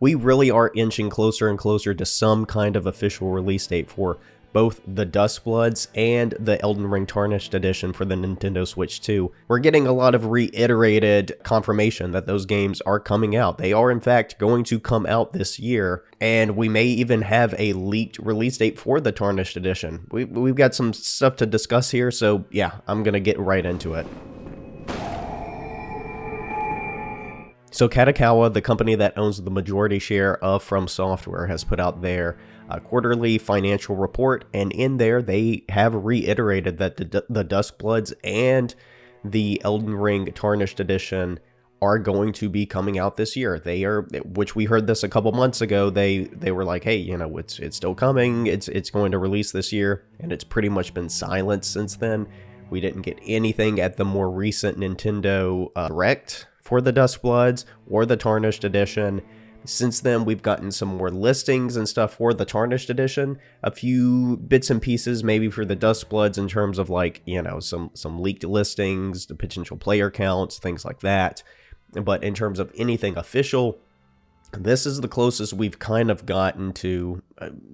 We really are inching closer and closer to some kind of official release date for both the Duskbloods and the Elden Ring Tarnished Edition for the Nintendo Switch 2. We're getting a lot of reiterated confirmation that those games are coming out. They are in fact going to come out this year, and we may even have a leaked release date for the Tarnished Edition. We've got some stuff to discuss here, so yeah, I'm gonna get right into it. So Kadokawa, the company that owns the majority share of From Software, has put out their quarterly financial report, and in there they have reiterated that the Duskbloods and the Elden Ring Tarnished Edition are going to be coming out this year. They are, which we heard this a couple months ago. They were like, hey, you know, it's still coming. It's going to release this year, and it's pretty much been silent since then. We didn't get anything at the more recent Nintendo Direct for the Duskbloods or the Tarnished Edition. Since then, we've gotten some more listings and stuff for the Tarnished Edition, a few bits and pieces maybe for the Duskbloods in terms of, like, you know, some leaked listings, the potential player counts, things like that. But in terms of anything official, this is the closest we've kind of gotten to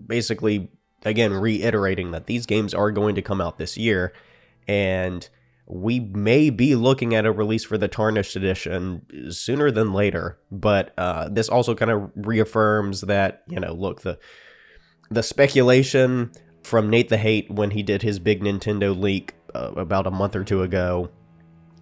basically, again, reiterating that these games are going to come out this year, and we may be looking at a release for the Tarnished Edition sooner than later, but this also kind of reaffirms that, you know, look, the speculation from Nate the Hate when he did his big Nintendo leak about a month or two ago,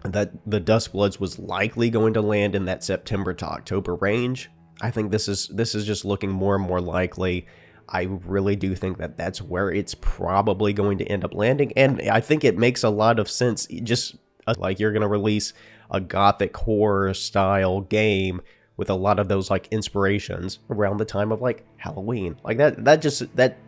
that the Duskbloods was likely going to land in that September to October range. I think this is just looking more and more likely. I really do think that that's where it's probably going to end up landing, and I think it makes a lot of sense. Just like you're going to release a gothic horror style game with a lot of those like inspirations around the time of like Halloween, like that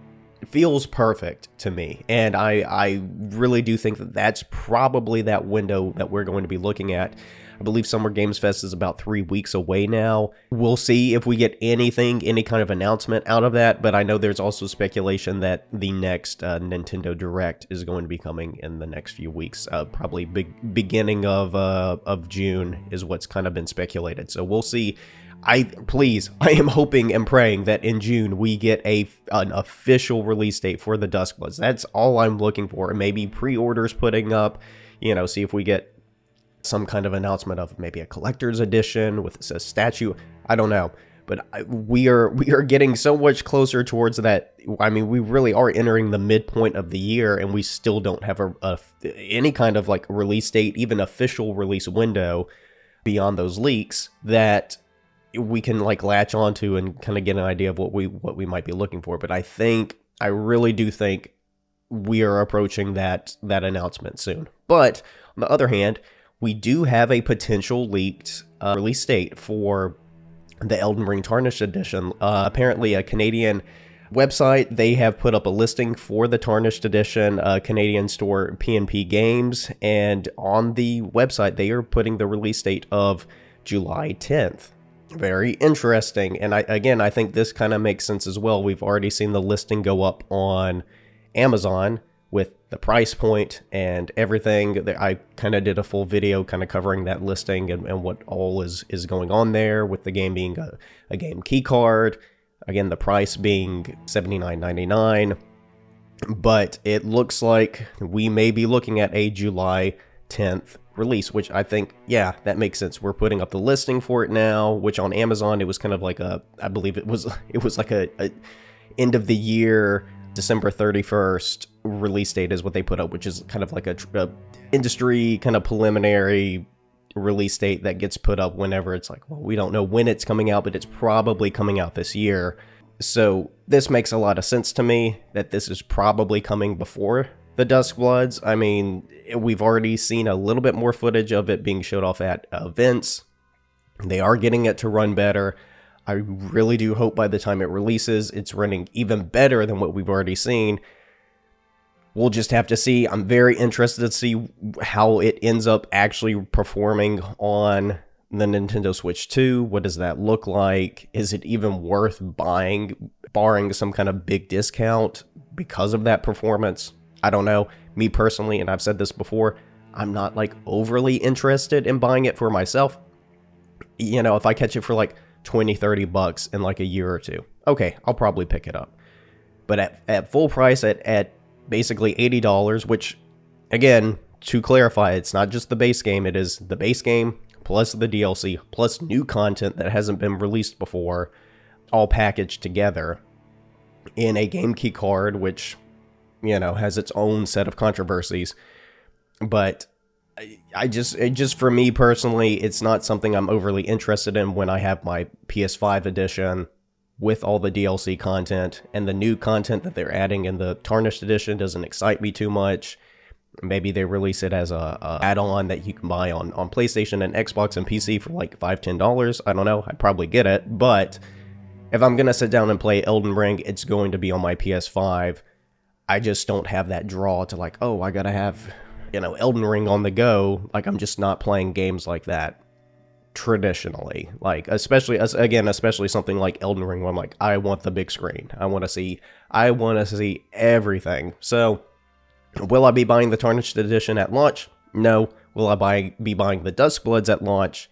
feels perfect to me, and I really do think that that's probably that window that we're going to be looking at. I believe Summer Games Fest is about 3 weeks away now. We'll see if we get any kind of announcement out of that, but I know there's also speculation that the next Nintendo Direct is going to be coming in the next few weeks. Probably beginning of June is what's kind of been speculated. So we'll see. I am hoping and praying that in June we get an official release date for the Duskbloods. That's all I'm looking for. Maybe pre-orders putting up, you know, see if we get some kind of announcement of maybe a collector's edition with a statue. I don't know, but we are getting so much closer towards that. I mean, we really are entering the midpoint of the year, and we still don't have any kind of like release date, even official release window beyond those leaks that we can like latch onto and kind of get an idea of what we might be looking for. But I really do think we are approaching that announcement soon. But on the other hand, we do have a potential leaked release date for the Elden Ring Tarnished Edition. Apparently, a Canadian website, they have put up a listing for the Tarnished Edition, Canadian store PNP Games, and on the website, they are putting the release date of July 10th. Very interesting, and I think this kind of makes sense as well. We've already seen the listing go up on Amazon with the price point and everything. I kind of did a full video kind of covering that listing and what all is going on there, with the game being a game key card. Again, the price being $79.99. But it looks like we may be looking at a July 10th release, which I think, yeah, that makes sense. We're putting up the listing for it now, which on Amazon, it was kind of like I believe it was like a end of the year, December 31st release date is what they put up, which is kind of like a industry kind of preliminary release date that gets put up whenever it's like, well, we don't know when it's coming out, but it's probably coming out this year. So this makes a lot of sense to me that this is probably coming before the Duskbloods. I mean, we've already seen a little bit more footage of it being showed off at events. They are getting it to run better. I really do hope by the time it releases, it's running even better than what we've already seen. We'll just have to see. I'm very interested to see how it ends up actually performing on the Nintendo Switch 2. What does that look like? Is it even worth buying, barring some kind of big discount because of that performance? I don't know. Me personally, and I've said this before, I'm not like overly interested in buying it for myself. You know, if I catch it for like $20-30 in like a year or two. Okay, I'll probably pick it up. But at full price, at basically $80, which, again, to clarify, it's not just the base game. It is the base game plus the DLC plus new content that hasn't been released before, all packaged together in a game key card, which, you know, has its own set of controversies. But just for me personally, it's not something I'm overly interested in when I have my PS5 edition with all the DLC content, and the new content that they're adding in the Tarnished Edition doesn't excite me too much. Maybe they release it as a add-on that you can buy on PlayStation and Xbox and PC for like $5-10. I don't know. I'd probably get it. But if I'm going to sit down and play Elden Ring, it's going to be on my PS5. I just don't have that draw to like, oh, I got to have, you know, Elden Ring on the go. Like, I'm just not playing games like that traditionally. Like, especially something like Elden Ring where I'm like, I want the big screen. I want to see everything. So, will I be buying the Tarnished Edition at launch? No. Will I be buying the Duskbloods at launch?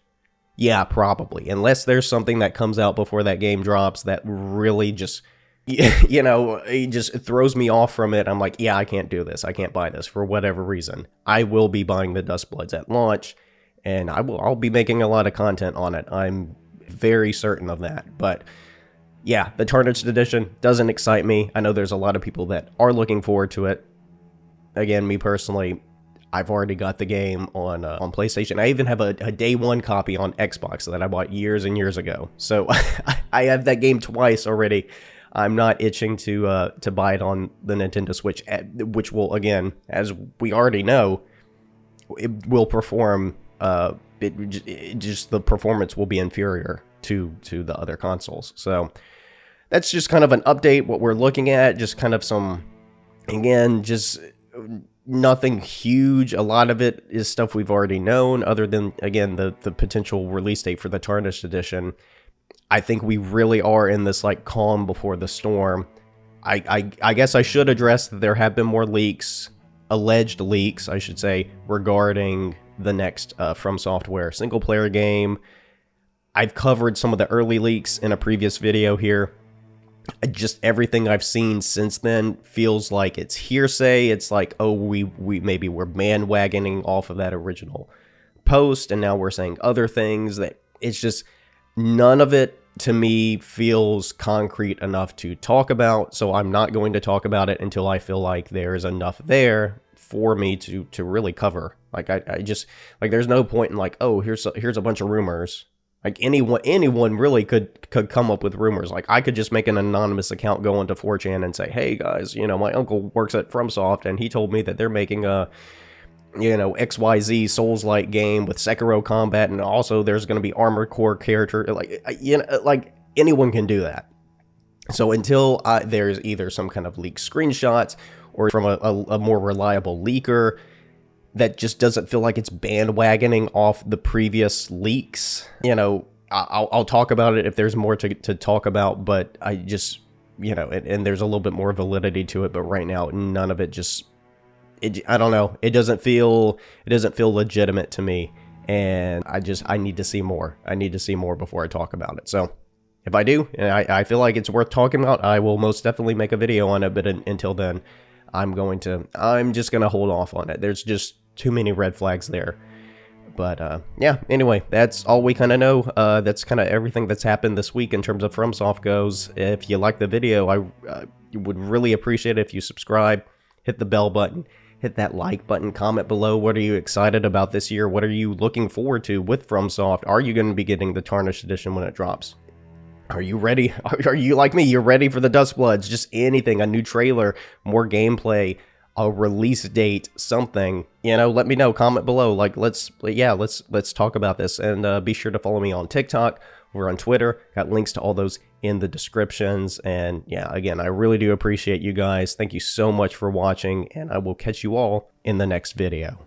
Yeah, probably. Unless there's something that comes out before that game drops that really just, you know, it just throws me off from it. I'm like, yeah, I can't do this. I can't buy this for whatever reason. I will be buying the Duskbloods at launch, and I'll be making a lot of content on it. I'm very certain of that. But yeah, the Tarnished Edition doesn't excite me. I know there's a lot of people that are looking forward to it. Again, me personally, I've already got the game on PlayStation. I even have a day one copy on Xbox that I bought years and years ago. So I have that game twice already. I'm not itching to buy it on the Nintendo Switch, which will, again, as we already know, it will perform. Just the performance will be inferior to the other consoles. So that's just kind of an update. What we're looking at, just kind of some, again, just nothing huge. A lot of it is stuff we've already known, other than, again, the potential release date for the Tarnished Edition. I think we really are in this like calm before the storm. I guess I should address that there have been more leaks, alleged leaks, I should say, regarding the next From Software single player game. I've covered some of the early leaks in a previous video here. Just everything I've seen since then feels like it's hearsay. It's like, oh, we maybe we're bandwagoning off of that original post, and now we're saying other things. That it's just, none of it to me feels concrete enough to talk about. So I'm not going to talk about it until I feel like there's enough there for me to really cover. Like I just, like, there's no point in like, oh, here's a bunch of rumors. Like anyone really could come up with rumors. Like, I could just make an anonymous account, go onto 4chan and say, hey guys, you know, my uncle works at FromSoft and he told me that they're making a, you know, XYZ Souls-like game with Sekiro combat, and also there's going to be Armored Core character. Like, you know, like, anyone can do that. So until there's either some kind of leaked screenshots or from a more reliable leaker that just doesn't feel like it's bandwagoning off the previous leaks, you know, I'll talk about it if there's more to talk about, but I just, you know, and there's a little bit more validity to it, but right now, none of it just, I don't know, it doesn't feel legitimate to me, and I need to see more. I need to see more before I talk about it. So if I do, and I feel like it's worth talking about, I will most definitely make a video on it, but until then, I'm just going to hold off on it. There's just too many red flags there. But yeah, anyway, that's all we kind of know. That's kind of everything that's happened this week in terms of FromSoft goes. If you like the video, I would really appreciate it if you subscribe, hit the bell button, hit that like button, comment below. What are you excited about this year? What are you looking forward to with FromSoft? Are you going to be getting the Tarnished Edition when it drops? Are you ready? Are you like me? You're ready for the Duskbloods? Just anything, a new trailer, more gameplay, a release date, something, you know, let me know, comment below. Like, let's talk about this, and be sure to follow me on TikTok. We're on Twitter, got links to all those in the descriptions. And yeah, again, I really do appreciate you guys. Thank you so much for watching, and I will catch you all in the next video.